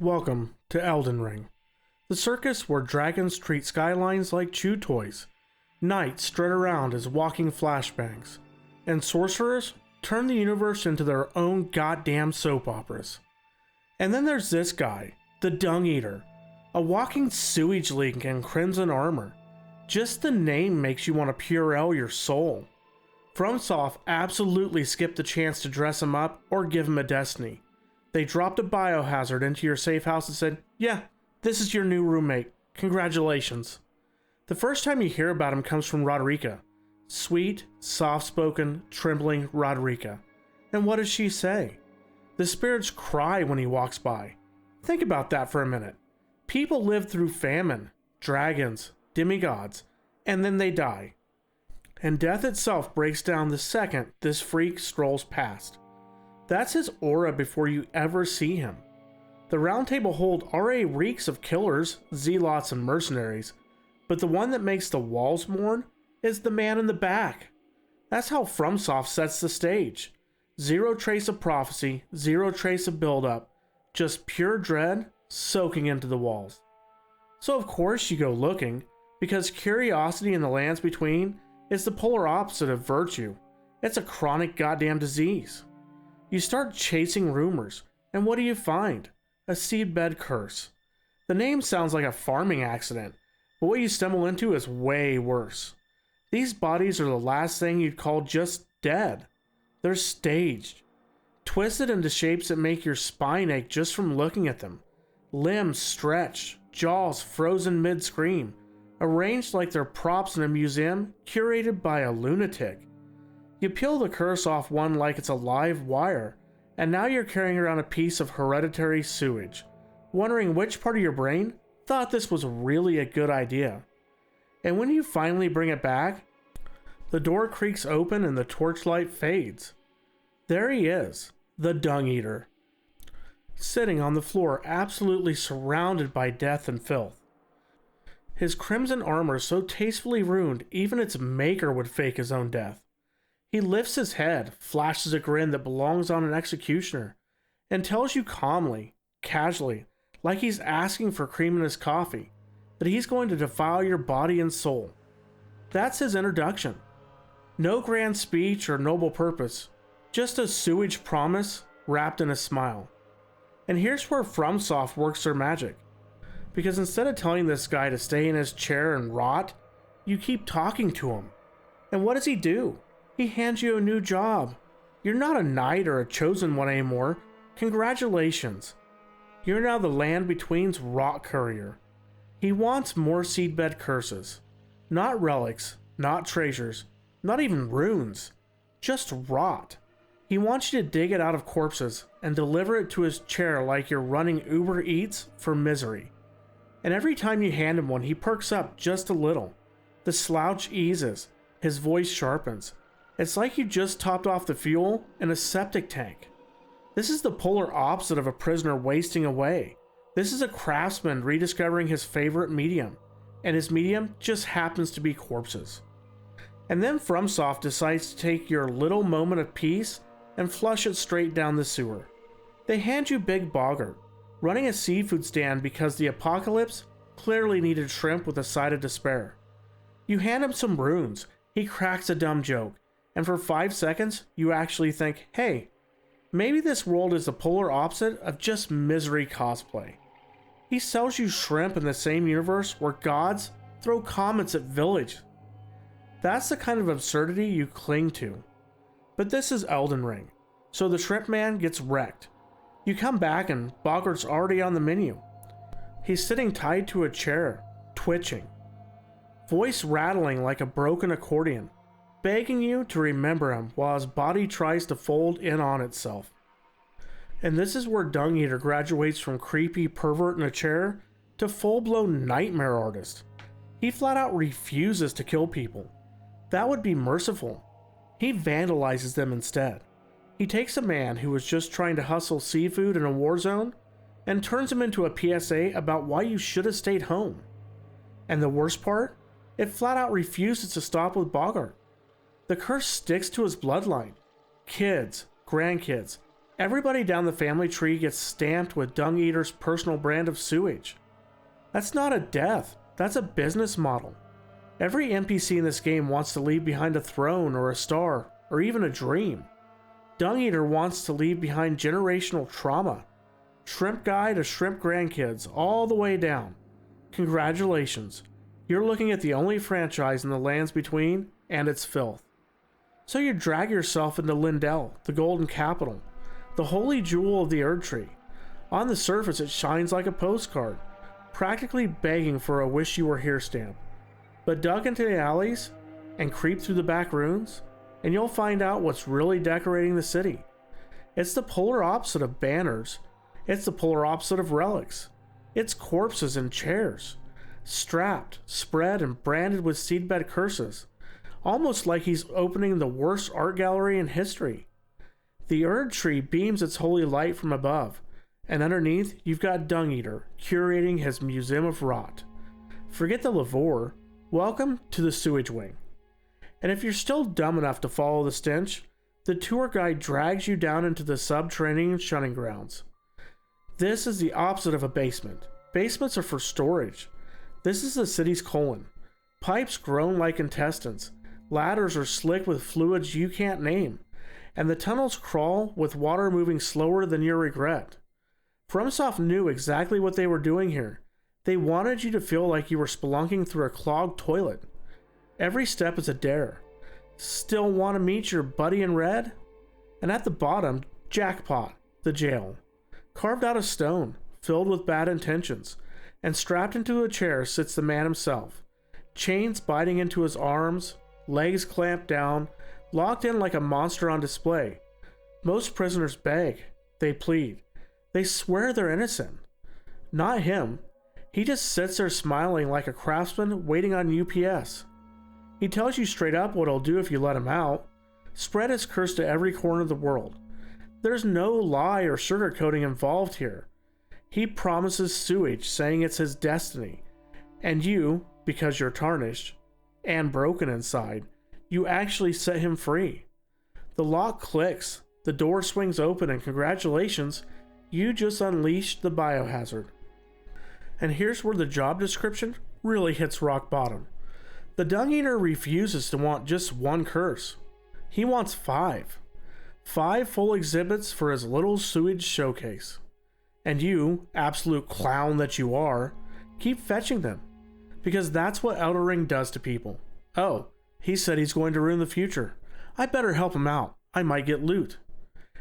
Welcome to Elden Ring, the circus where dragons treat skylines like chew toys, knights strut around as walking flashbangs, and sorcerers turn the universe into their own goddamn soap operas. And then there's this guy, the Dung Eater, a walking sewage leak in crimson armor. Just the name makes you want to Purell your soul. FromSoft absolutely skipped the chance to dress him up or give him a destiny. They dropped a biohazard into your safe house and said, yeah, this is your new roommate. Congratulations. The first time you hear about him comes from Roderica. Sweet, soft-spoken, trembling Roderica. And what does she say? The spirits cry when he walks by. Think about that for a minute. People live through famine, dragons, demigods, and then they die. And death itself breaks down the second this freak strolls past. That's his aura before you ever see him. The Roundtable Hold already reeks of killers, zealots, and mercenaries, but the one that makes the walls mourn is the man in the back. That's how FromSoft sets the stage. Zero trace of prophecy, zero trace of build-up, just pure dread soaking into the walls. So of course you go looking, because curiosity in the lands between is the polar opposite of virtue. It's a chronic goddamn disease. You start chasing rumors, and what do you find? A seedbed curse. The name sounds like a farming accident, but what you stumble into is way worse. These bodies are the last thing you'd call just dead. They're staged, twisted into shapes that make your spine ache just from looking at them. Limbs stretched, jaws frozen mid-scream, arranged like they're props in a museum curated by a lunatic. You peel the curse off one like it's a live wire, and now you're carrying around a piece of hereditary sewage, wondering which part of your brain thought this was really a good idea. And when you finally bring it back, the door creaks open and the torchlight fades. There he is, the Dung Eater, sitting on the floor absolutely surrounded by death and filth. His crimson armor so tastefully ruined even its maker would fake his own death. He lifts his head, flashes a grin that belongs on an executioner, and tells you calmly, casually, like he's asking for cream in his coffee, that he's going to defile your body and soul. That's his introduction. No grand speech or noble purpose, just a sewage promise wrapped in a smile. And here's where FromSoft works their magic. Because instead of telling this guy to stay in his chair and rot, you keep talking to him. And what does he do? He hands you a new job. You're not a knight or a chosen one anymore. Congratulations. You're now the land between's rot courier. He wants more seedbed curses. Not relics, not treasures, not even runes. Just rot. He wants you to dig it out of corpses and deliver it to his chair like you're running Uber Eats for misery. And every time you hand him one, he perks up just a little. The slouch eases. His voice sharpens. It's like you just topped off the fuel in a septic tank. This is the polar opposite of a prisoner wasting away. This is a craftsman rediscovering his favorite medium, and his medium just happens to be corpses. And then FromSoft decides to take your little moment of peace and flush it straight down the sewer. They hand you Big Boggart, running a seafood stand because the apocalypse clearly needed shrimp with a side of despair. You hand him some runes, he cracks a dumb joke, and for 5 seconds, you actually think, hey, maybe this world is the polar opposite of just misery cosplay. He sells you shrimp in the same universe where gods throw comets at village. That's the kind of absurdity you cling to. But this is Elden Ring, so the shrimp man gets wrecked. You come back and Boggart's already on the menu. He's sitting tied to a chair, twitching, voice rattling like a broken accordion, begging you to remember him while his body tries to fold in on itself. And this is where Dung Eater graduates from creepy pervert in a chair to full-blown nightmare artist. He flat out refuses to kill people. That would be merciful. He vandalizes them instead. He takes a man who was just trying to hustle seafood in a war zone and turns him into a PSA about why you should have stayed home. And the worst part? It flat out refuses to stop with Boggart. The curse sticks to his bloodline. Kids, grandkids, Everybody down the family tree gets stamped with Dung Eater's personal brand of sewage. That's not a death, that's a business model. Every NPC in this game wants to leave behind a throne or a star, or even a dream. Dung Eater wants to leave behind generational trauma. Shrimp guy to shrimp grandkids, all the way down. Congratulations, you're looking at the only franchise in the lands between, and it's filth. So you drag yourself into Lindell, the golden capital, the holy jewel of the Erd Tree. On the surface it shines like a postcard, practically begging for a wish you were here stamp. But dug into the alleys and creep through the back rooms, and you'll find out what's really decorating the city. It's the polar opposite of banners. It's the polar opposite of relics. It's corpses and chairs, strapped, spread, and branded with seedbed curses, almost like he's opening the worst art gallery in history. The Erd Tree beams its holy light from above, and underneath you've got Dung Eater curating his museum of rot. Forget the lavore, welcome to the sewage wing. And if you're still dumb enough to follow the stench, the tour guide drags you down into the subterranean shunning grounds. This is the opposite of a basement. Basements are for storage. This is the city's colon. Pipes groan like intestines, ladders are slick with fluids you can't name, and the tunnels crawl with water moving slower than your regret. FromSoft knew exactly what they were doing here. They wanted you to feel like you were spelunking through a clogged toilet. Every step is a dare. Still want to meet your buddy in red? And at the bottom, jackpot, the jail. Carved out of stone, filled with bad intentions, and strapped into a chair sits the man himself. Chains biting into his arms, legs clamped down, locked in like a monster on display. Most prisoners beg, they plead, they swear they're innocent. Not him. He just sits there smiling like a craftsman waiting on UPS. He tells you straight up what he'll do if you let him out. Spread his curse to every corner of the world. There's no lie or sugarcoating involved here. He promises sewage, saying it's his destiny. And you, because you're tarnished and broken inside, you actually set him free. The lock clicks, the door swings open, and congratulations, you just unleashed the biohazard. And here's where the job description really hits rock bottom. The Dung Eater refuses to want just one curse. He wants 5. 5 full exhibits for his little sewage showcase. And you, absolute clown that you are, keep fetching them. Because that's what Elden Ring does to people. Oh, he said he's going to ruin the future. I better help him out. I might get loot.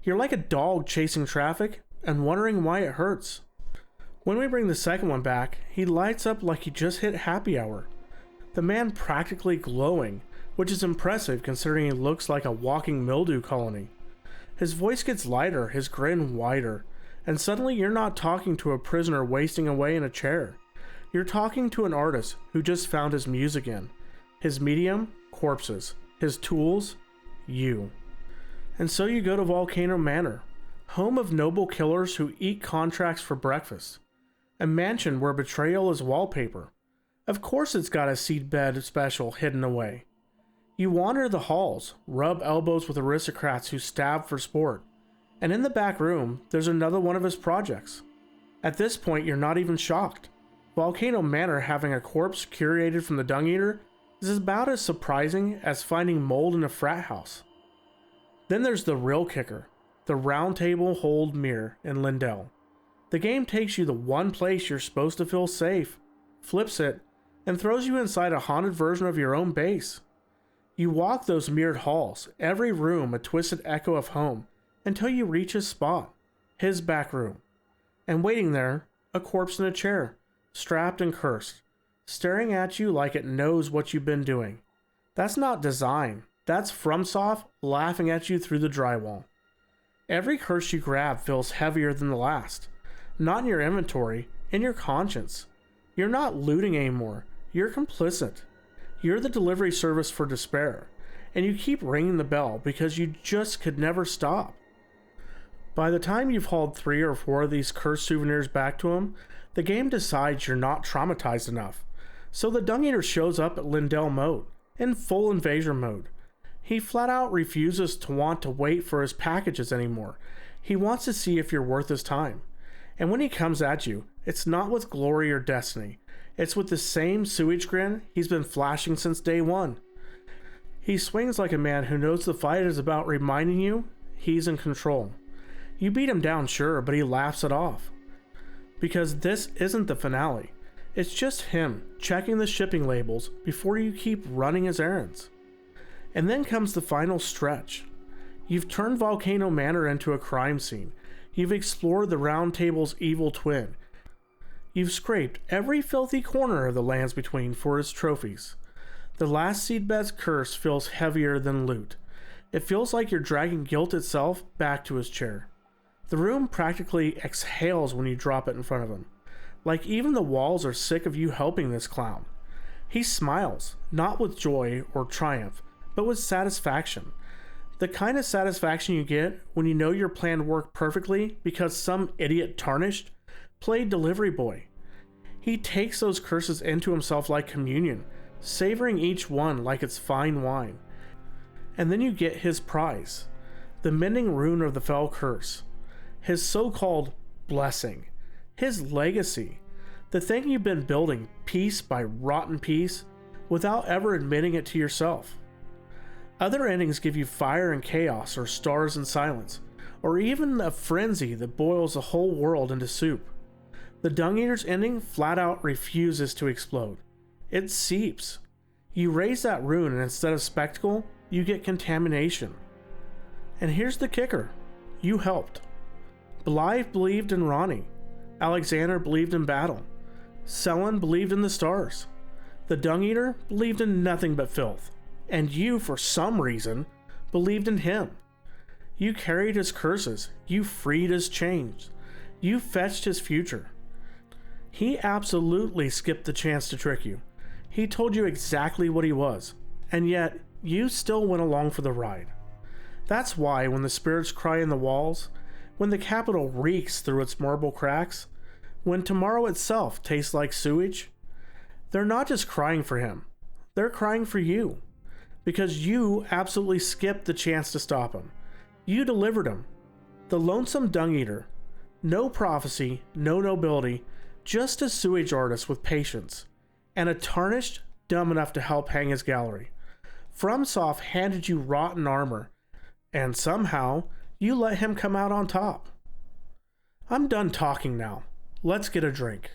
You're like a dog chasing traffic and wondering why it hurts. When we bring the second one back, he lights up like he just hit happy hour. The man practically glowing, which is impressive considering he looks like a walking mildew colony. His voice gets lighter, his grin wider, and suddenly you're not talking to a prisoner wasting away in a chair. You're talking to an artist who just found his muse again. His medium, corpses. His tools, you. And so you go to Volcano Manor, home of noble killers who eat contracts for breakfast. A mansion where betrayal is wallpaper. Of course it's got a seedbed special hidden away. You wander the halls, rub elbows with aristocrats who stab for sport, and in the back room, there's another one of his projects. At this point, you're not even shocked. Volcano Manor having a corpse curated from the Dung Eater is about as surprising as finding mold in a frat house. Then there's the real kicker, the Roundtable Hold mirror in Lindell. The game takes you the one place you're supposed to feel safe, flips it, and throws you inside a haunted version of your own base. You walk those mirrored halls, every room a twisted echo of home, until you reach his spot, his back room. And waiting there, a corpse in a chair, strapped and cursed, staring at you like it knows what you've been doing. That's not design, that's FromSoft laughing at you through the drywall. Every curse you grab feels heavier than the last. Not in your inventory, in your conscience. You're not looting anymore, you're complicit. You're the delivery service for despair, and you keep ringing the bell because you just could never stop. By the time you've hauled 3 or 4 of these cursed souvenirs back to him, the game decides you're not traumatized enough. So the Dung Eater shows up at Lindell mode, in full invasion mode. He flat out refuses to want to wait for his packages anymore. He wants to see if you're worth his time. And when he comes at you, it's not with glory or destiny. It's with the same sewage grin he's been flashing since day one. He swings like a man who knows the fight is about reminding you he's in control. You beat him down, sure, but he laughs it off. Because this isn't the finale. It's just him checking the shipping labels before you keep running his errands. And then comes the final stretch. You've turned Volcano Manor into a crime scene. You've explored the Roundtable's evil twin. You've scraped every filthy corner of the lands between for his trophies. The last seedbed's curse feels heavier than loot. It feels like you're dragging guilt itself back to his chair. The room practically exhales when you drop it in front of him. Like even the walls are sick of you helping this clown. He smiles, not with joy or triumph, but with satisfaction. The kind of satisfaction you get when you know your plan worked perfectly because some idiot tarnished played delivery boy. He takes those curses into himself like communion, savoring each one like it's fine wine. And then you get his prize, the mending rune of the fell curse, his so-called blessing, his legacy, the thing you've been building piece by rotten piece without ever admitting it to yourself. Other endings give you fire and chaos, or stars and silence, or even a frenzy that boils the whole world into soup. The Dung Eater's ending flat out refuses to explode. It seeps. You raise that rune and instead of spectacle, you get contamination. And here's the kicker. You helped. Blythe believed in Ronnie. Alexander believed in battle. Selen believed in the stars. The Dung Eater believed in nothing but filth. And you, for some reason, believed in him. You carried his curses. You freed his chains. You fetched his future. He absolutely skipped the chance to trick you. He told you exactly what he was. And yet, you still went along for the ride. That's why when the spirits cry in the walls, when the capital reeks through its marble cracks, when tomorrow itself tastes like sewage, they're not just crying for him. They're crying for you. Because you absolutely skipped the chance to stop him. You delivered him. The Loathsome Dung Eater. No prophecy, no nobility, just a sewage artist with patience. And a tarnished, dumb enough to help hang his gallery. FromSoft handed you rotten armor. And somehow, you let him come out on top. I'm done talking now. Let's get a drink.